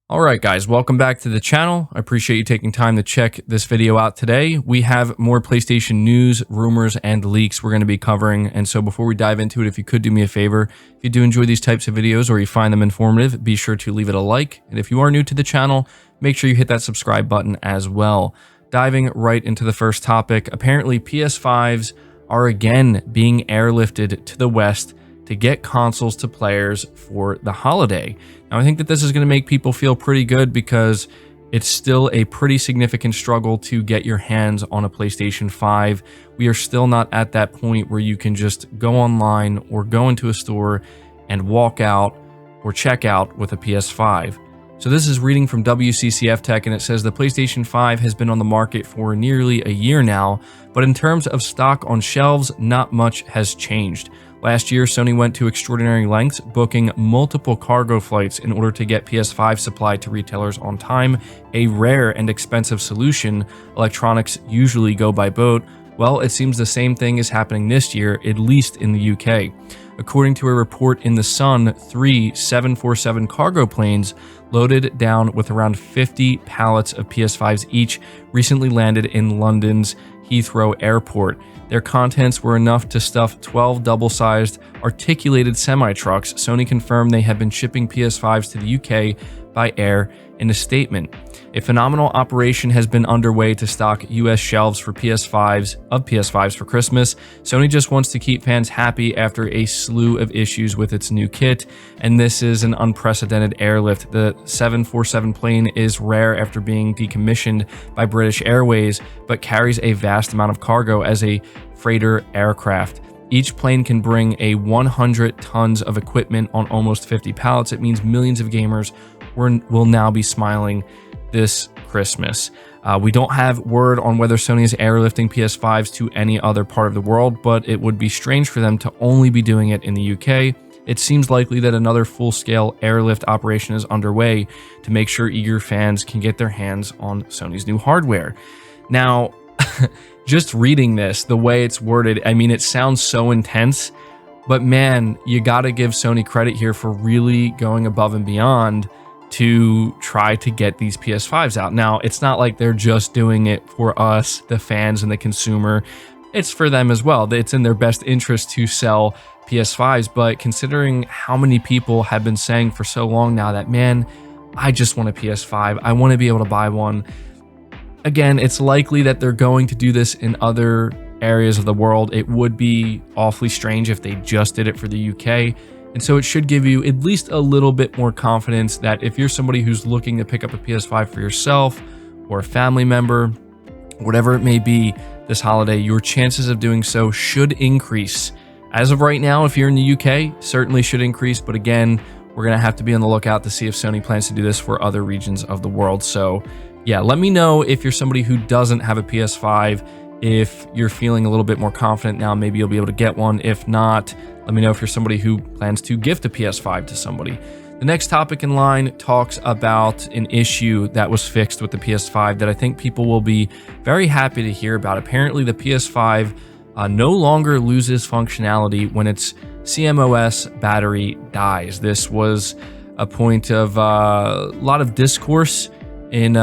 Alright guys, welcome back to the channel. I appreciate you taking time to check this video out today. We have more PlayStation news, rumors, and leaks we're going to be covering. And so before we dive into it, if you could do me a favor, if you do enjoy these types of videos or you find them informative, be sure to leave it a like. And if you are new to the channel, make sure you hit that subscribe button as well. Diving right into the first topic, apparently PS5s are again being airlifted to the West to get consoles to players for the holiday. Now, I think that this is going to make people feel pretty good because it's still a pretty significant struggle to get your hands on a PlayStation 5. We are still not at that point where you can just go online or go into a store and walk out or check out with a PS5. So this is reading from WCCF Tech, and it says the PlayStation 5 has been on the market for nearly a year now, but in terms of stock on shelves, not much has changed. Last year, Sony went to extraordinary lengths, booking multiple cargo flights in order to get PS5 supplied to retailers on time, a rare and expensive solution. Electronics usually go by boat. Well, it seems the same thing is happening this year, at least in the UK. According to a report in The Sun, 3 747 cargo planes loaded down with around 50 pallets of PS5s each recently landed in London's Heathrow Airport. Their contents were enough to stuff 12 double-sized articulated semi-trucks. Sony confirmed they have been shipping PS5s to the UK by air in a statement. A phenomenal operation has been underway to stock US shelves for PS5s for Christmas. Sony just wants to keep fans happy after a slew of issues with its new kit, and this is an unprecedented airlift. The 747 plane is rare after being decommissioned by British Airways, but carries a vast amount of cargo as a freighter aircraft. Each plane can bring 100 tons of equipment on almost 50 pallets. It means millions of gamers will now be smiling this Christmas. We don't have word on whether Sony is airlifting PS5s to any other part of the world, but it would be strange for them to only be doing it in the UK. It seems likely that another full-scale airlift operation is underway to make sure eager fans can get their hands on Sony's new hardware. Now, just reading this, the way it's worded, I mean, it sounds so intense, but man, you gotta give Sony credit here for really going above and beyond to try to get these PS5s out. Now, it's not like they're just doing it for us, the fans and the consumer. It's for them as well. It's in their best interest to sell PS5s, but considering how many people have been saying for so long now that, man, I just want a PS5, I want to be able to buy one. Again, it's likely that they're going to do this in other areas of the world. It would be awfully strange if they just did it for the UK. And so it should give you at least a little bit more confidence that if you're somebody who's looking to pick up a PS5 for yourself or a family member, whatever it may be this holiday, your chances of doing so should increase. As of right now, if you're in the UK, certainly should increase. But again, we're going to have to be on the lookout to see if Sony plans to do this for other regions of the world. So yeah, let me know if you're somebody who doesn't have a PS5. If you're feeling a little bit more confident now, maybe you'll be able to get one. If not, let me know if you're somebody who plans to gift a PS5 to somebody. The next topic in line talks about an issue that was fixed with the PS5 that I think people will be very happy to hear about. Apparently, the PS5 no longer loses functionality when its CMOS battery dies. This was a point of a lot of discourse in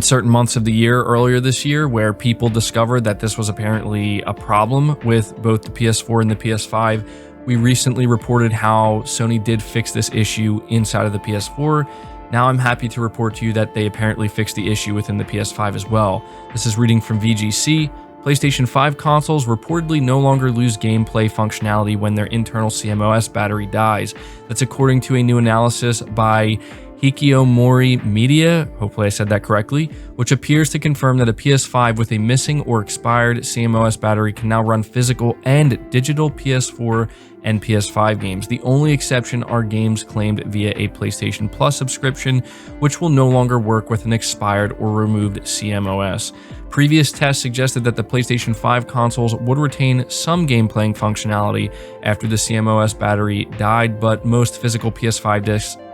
certain months of the year earlier this year, where people discovered that this was apparently a problem with both the PS4 and the PS5. We recently reported how Sony did fix this issue inside of the PS4. Now I'm happy to report to you that they apparently fixed the issue within the PS5 as well. This is reading from VGC. PlayStation 5 consoles reportedly no longer lose gameplay functionality when their internal CMOS battery dies. That's according to a new analysis by Hikikomori Media, hopefully I said that correctly, which appears to confirm that a PS5 with a missing or expired CMOS battery can now run physical and digital PS4 and PS5 games. The only exception are games claimed via a PlayStation Plus subscription, which will no longer work with an expired or removed CMOS. Previous tests suggested that the PlayStation 5 consoles would retain some game playing functionality after the CMOS battery died, but most physical PS5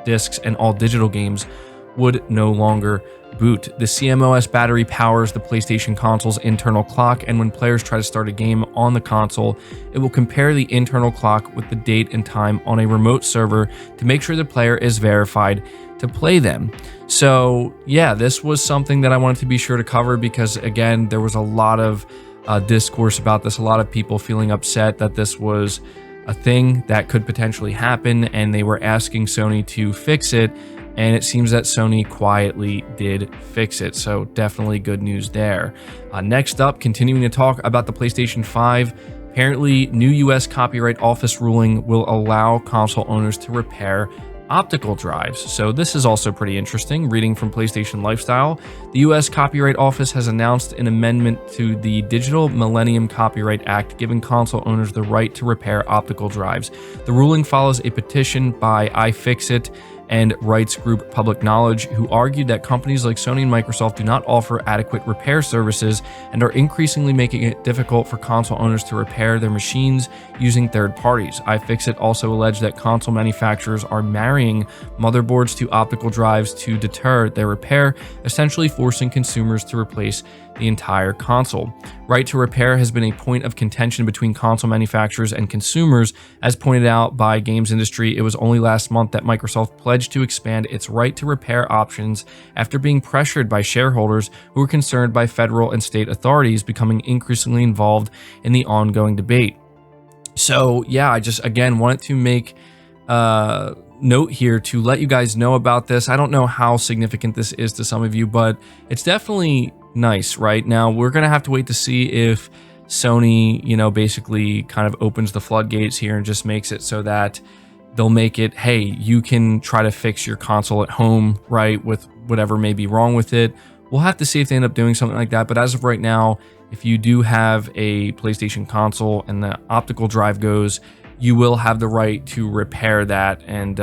discs and all digital games would no longer boot. The CMOS battery powers the PlayStation console's internal clock, and when players try to start a game on the console, it will compare the internal clock with the date and time on a remote server to make sure the player is verified to play them. So yeah, this was something that I wanted to be sure to cover because, again, there was a lot of discourse about this, a lot of people feeling upset that this was a thing that could potentially happen, and they were asking Sony to fix it, and it seems that Sony quietly did fix it. So definitely good news there. Next up, continuing to talk about the PlayStation 5. Apparently, new US Copyright Office ruling will allow console owners to repair optical drives. So this is also pretty interesting. Reading from PlayStation Lifestyle, the US Copyright Office has announced an amendment to the Digital Millennium Copyright Act, giving console owners the right to repair optical drives. The ruling follows a petition by iFixit and rights group Public Knowledge, who argued that companies like Sony and Microsoft do not offer adequate repair services and are increasingly making it difficult for console owners to repair their machines using third parties. iFixit also alleged that console manufacturers are marrying motherboards to optical drives to deter their repair, essentially forcing consumers to replace the entire console. Right to repair has been a point of contention between console manufacturers and consumers. As pointed out by Games Industry, it was only last month that Microsoft pledged to expand its right to repair options after being pressured by shareholders who were concerned by federal and state authorities becoming increasingly involved in the ongoing debate. So yeah, I just again wanted to make note here to let you guys know about this. I don't know how significant this is to some of you, but it's definitely nice. Right now, we're gonna have to wait to see if Sony, basically kind of opens the floodgates here and just makes it so that they'll make it, hey, you can try to fix your console at home, right, with whatever may be wrong with it. We'll have to see if they end up doing something like that. But as of right now, if you do have a PlayStation console and the optical drive goes, you will have the right to repair that. And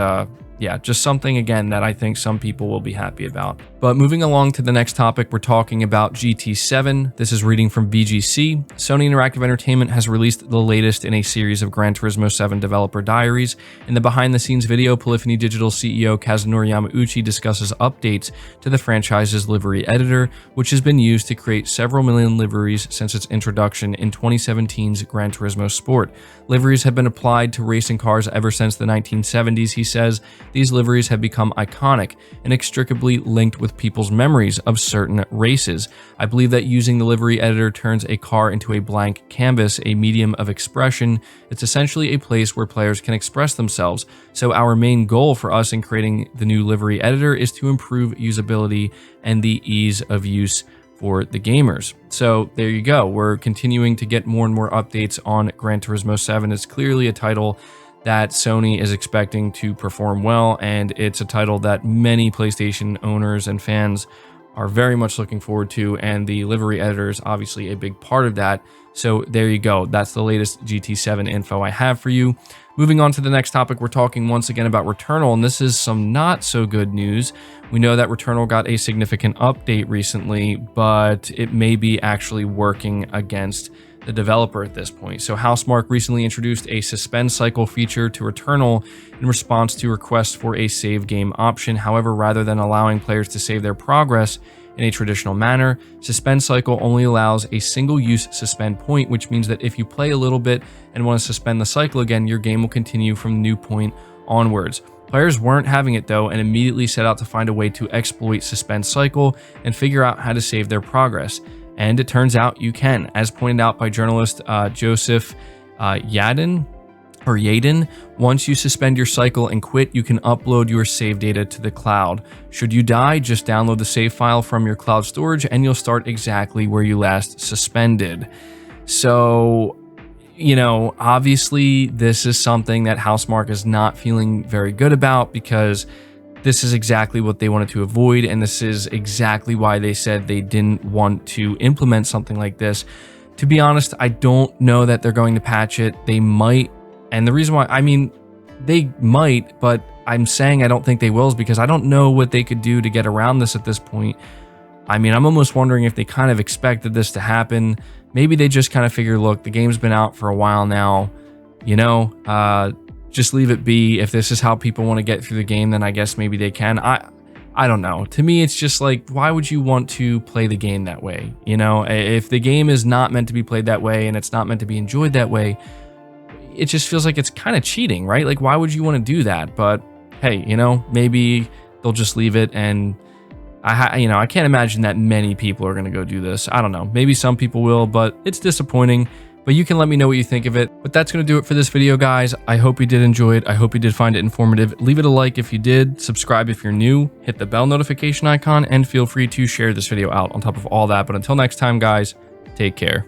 yeah, just something, again, that I think some people will be happy about. But moving along to the next topic, we're talking about GT7. This is reading from VGC. Sony Interactive Entertainment has released the latest in a series of Gran Turismo 7 developer diaries. In the behind-the-scenes video, Polyphony Digital CEO Kazunori Yamauchi discusses updates to the franchise's livery editor, which has been used to create several million liveries since its introduction in 2017's Gran Turismo Sport. Liveries have been applied to racing cars ever since the 1970s, he says. These liveries have become iconic, inextricably linked with people's memories of certain races. I believe that using the livery editor turns a car into a blank canvas, a medium of expression. It's essentially a place where players can express themselves. So our main goal for us in creating the new livery editor is to improve usability and the ease of use for the gamers. So there you go. We're continuing to get more and more updates on Gran Turismo 7. It's clearly a title that Sony is expecting to perform well, and it's a title that many PlayStation owners and fans are very much looking forward to, and the livery editor is obviously a big part of that. So there you go. That's the latest GT7 info I have for you. Moving on to the next topic, we're talking once again about Returnal, and this is some not so good news. We know that Returnal got a significant update recently, but it may be actually working against the developer at this point. So Housemarque recently introduced a suspend cycle feature to Returnal in response to requests for a save game option. However, rather than allowing players to save their progress in a traditional manner, suspend cycle only allows a single-use suspend point, which means that if you play a little bit and want to suspend the cycle again, your game will continue from the new point onwards. Players weren't having it though, and immediately set out to find a way to exploit suspend cycle and figure out how to save their progress. And it turns out you can. As pointed out by journalist Joseph Yaden, once you suspend your cycle and quit, you can upload your save data to the cloud. Should you die, just download the save file from your cloud storage and you'll start exactly where you last suspended. So, obviously this is something that Housemarque is not feeling very good about, because this is exactly what they wanted to avoid, and this is exactly why they said they didn't want to implement something like this. To be honest, I don't know that they're going to patch it. They might, and the reason why, they might, but I'm saying I don't think they will is because I don't know what they could do to get around this at this point. I'm almost wondering if they kind of expected this to happen. Maybe they just kind of figure, look, the game's been out for a while now, just leave it be. If this is how people want to get through the game, then I guess maybe they can. I don't know. To me, it's just like, why would you want to play the game that way? You know, if the game is not meant to be played that way and it's not meant to be enjoyed that way, it just feels like it's kind of cheating, right? Like, why would you want to do that? But hey, you know, maybe they'll just leave it. And I can't imagine that many people are going to go do this. I don't know. Maybe some people will, but it's disappointing. But you can let me know what you think of it. But that's going to do it for this video, guys. I hope you did enjoy it. I hope you did find it informative. Leave it a like if you did. Subscribe if you're new. Hit the bell notification icon. And feel free to share this video out on top of all that. But until next time, guys, take care.